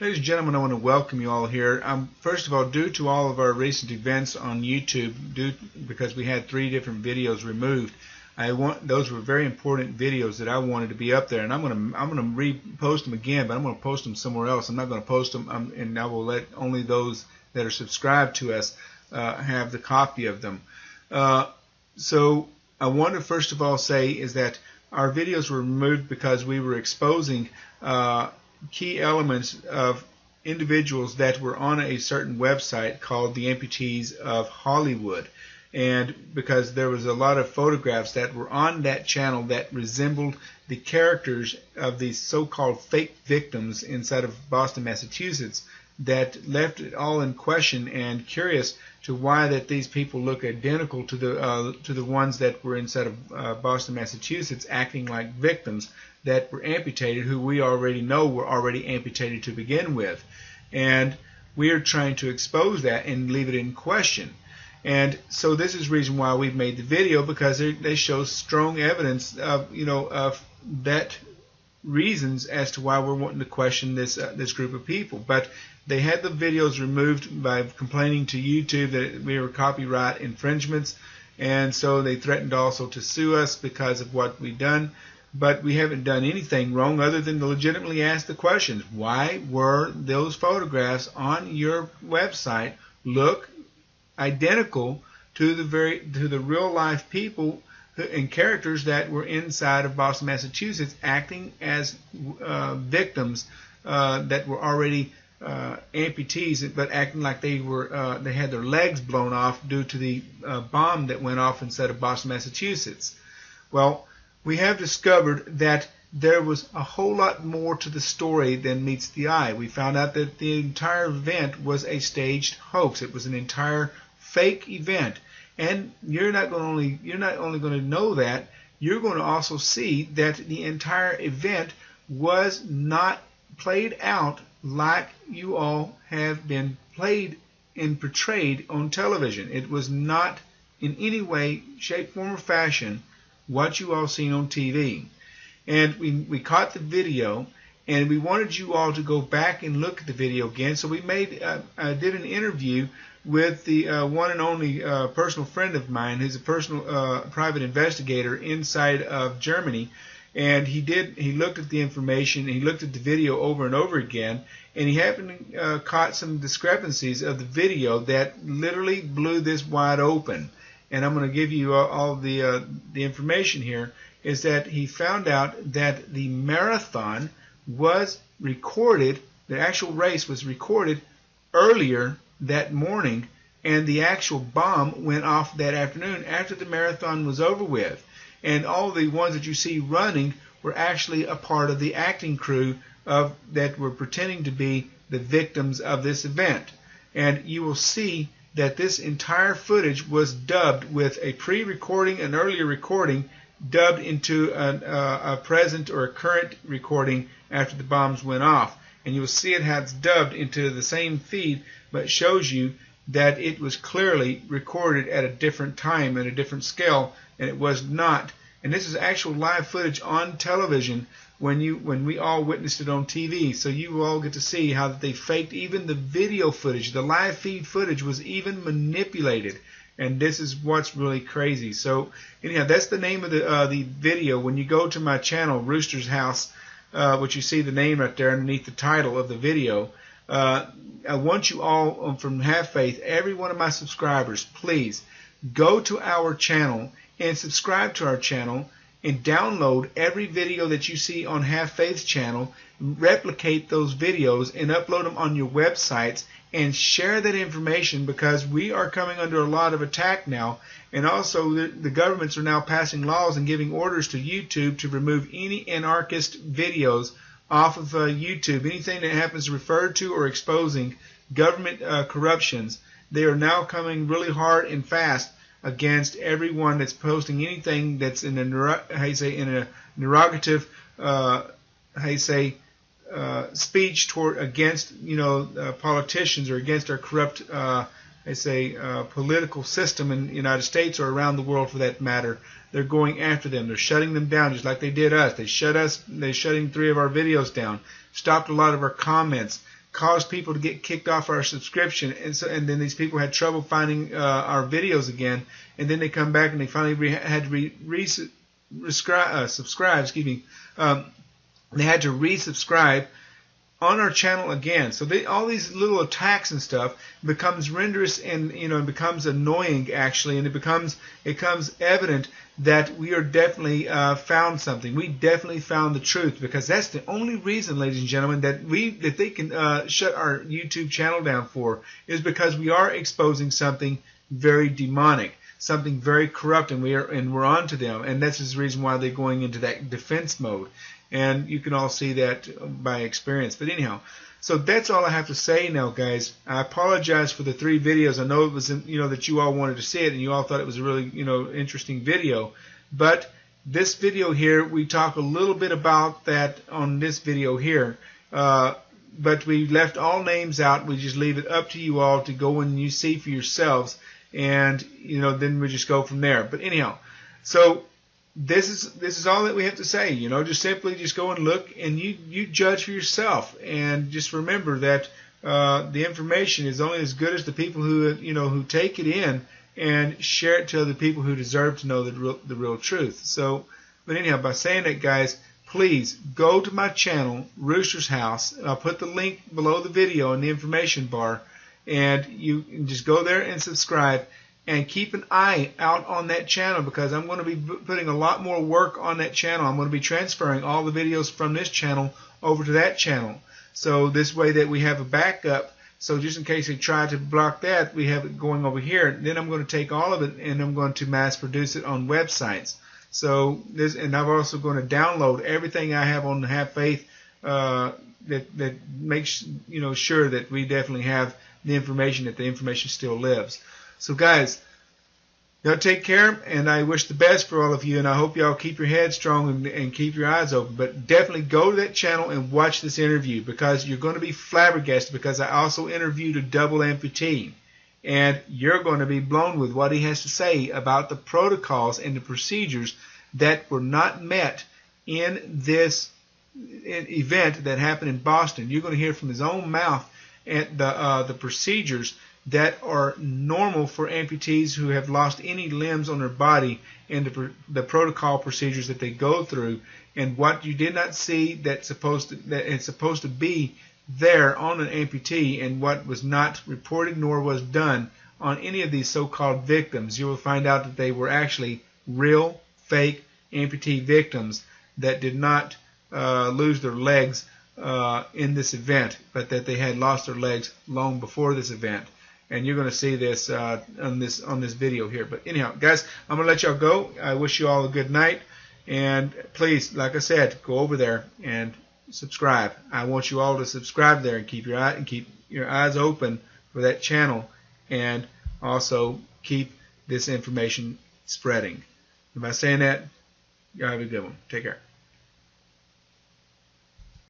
Ladies and gentlemen, I want to welcome you all here. First of all, due to all of our recent events on YouTube, because we had 3 different videos removed, those were very important videos that I wanted to be up there, and I'm going to repost them again, but I'm going to post them somewhere else. I'm not going to post them, and I will let only those that are subscribed to us have the copy of them. So I want to first of all say is that our videos were removed because we were exposing key elements of individuals that were on a certain website called the Amputees of Hollywood, and because there was a lot of photographs that were on that channel that resembled the characters of these so-called fake victims inside of Boston, Massachusetts, that left it all in question and curious to why that these people look identical to the ones that were inside of Boston, Massachusetts, acting like victims that were amputated, who we already know were already amputated to begin with. And we are trying to expose that and leave it in question. And so this is the reason why we've made the video, because they show strong evidence of of that reasons as to why we're wanting to question this group of people. But they had the videos removed by complaining to YouTube that we were copyright infringements, and so they threatened also to sue us because of what we've done. But we haven't done anything wrong other than to legitimately ask the questions. Why were those photographs on your website look identical to the real life people and characters that were inside of Boston, Massachusetts, acting as victims that were already amputees, but acting like they had their legs blown off due to the bomb that went off inside of Boston, Massachusetts? Well, we have discovered that there was a whole lot more to the story than meets the eye. We found out that the entire event was a staged hoax. It was an entire fake event. And you're not only going to know that, you're going to also see that the entire event was not played out like you all have been played and portrayed on television. It was not in any way, shape, form, or fashion what you all seen on TV. And we caught the video, and we wanted you all to go back and look at the video again. So we did an interview with the one and only personal friend of mine, who's a personal private investigator inside of Germany. And he looked at the information, he looked at the video over and over again, and he happened to caught some discrepancies of the video that literally blew this wide open. And I'm going to give you all the information here. Is that he found out that the marathon was recorded, the actual race was recorded earlier that morning, and the actual bomb went off that afternoon after the marathon was over with. And all the ones that you see running were actually a part of the acting crew that were pretending to be the victims of this event. And you will see that this entire footage was dubbed with a pre-recording, an earlier recording, dubbed into a present or a current recording after the bombs went off. And you will see it has dubbed into the same feed, but shows you that it was clearly recorded at a different time and a different scale, and it was not. And this is actual live footage on television when we all witnessed it on TV. So you all get to see how they faked even the video footage. The live feed footage was even manipulated. And this is what's really crazy. So anyhow, that's the name of the video. When you go to my channel, Rooster's House, which you see the name right there underneath the title of the video, I want you all from Have Faith, every one of my subscribers, please go to our channel and subscribe to our channel and download every video that you see on Have Faith's channel, replicate those videos and upload them on your websites, and share that information, because we are coming under a lot of attack now. And also the governments are now passing laws and giving orders to YouTube to remove any anarchist videos off of YouTube. Anything that happens referred to or exposing government corruptions, they are now coming really hard and fast against everyone that's posting anything that's in a derogative speech toward against politicians or against our corrupt political system in the United States or around the world for that matter. They're going after them. They're shutting them down just like they did us. They're shutting 3 of our videos down, stopped a lot of our comments. caused people to get kicked off our subscription, and then these people had trouble finding our videos again, and then they come back and they finally had to subscribe. Excuse me. They had to resubscribe on our channel again. So all these little attacks and stuff becomes renderous, and it becomes annoying actually, and it becomes evident that we are definitely found something. We definitely found the truth, because that's the only reason, ladies and gentlemen, that they can shut our YouTube channel down for, is because we are exposing something very demonic, something very corrupt, and we're on to them, and that's the reason why they're going into that defense mode. And you can all see that by experience. But anyhow, so that's all I have to say now, guys. I apologize for the 3 videos. I know it was, that you all wanted to see it, and you all thought it was a really, interesting video. But this video here, we talk a little bit about that on this video here. But we left all names out. We just leave it up to you all to go and you see for yourselves. And, then we just go from there. But anyhow, so this is all that we have to say. Just simply go and look, and you judge for yourself, and just remember that the information is only as good as the people who take it in and share it to other people who deserve to know the real truth. So, but anyhow, by saying that, guys, please go to my channel, Rooster's House. I'll put the link below the video in the information bar, and you can just go there and subscribe. And keep an eye out on that channel, because I'm going to be putting a lot more work on that channel. I'm going to be transferring all the videos from this channel over to that channel. So this way that we have a backup. So just in case they try to block that, we have it going over here. Then I'm going to take all of it and I'm going to mass produce it on websites. So and I'm also going to download everything I have on Have Faith that makes sure that we definitely have the information, that the information still lives. So guys, y'all take care, and I wish the best for all of you, and I hope y'all keep your head strong and keep your eyes open. But definitely go to that channel and watch this interview, because you're going to be flabbergasted, because I also interviewed a double amputee, and you're going to be blown with what he has to say about the protocols and the procedures that were not met in this event that happened in Boston. You're going to hear from his own mouth at the procedures that are normal for amputees who have lost any limbs on their body, and the protocol procedures that they go through, and what you did not see that it's supposed to be there on an amputee, and what was not reported nor was done on any of these so-called victims. You will find out that they were actually real, fake amputee victims that did not lose their legs in this event, but that they had lost their legs long before this event. And you're going to see this on this video here. But anyhow, guys, I'm going to let y'all go. I wish you all a good night. And please, like I said, go over there and subscribe. I want you all to subscribe there and keep your eyes open for that channel, and also keep this information spreading. And by saying that, y'all have a good one. Take care.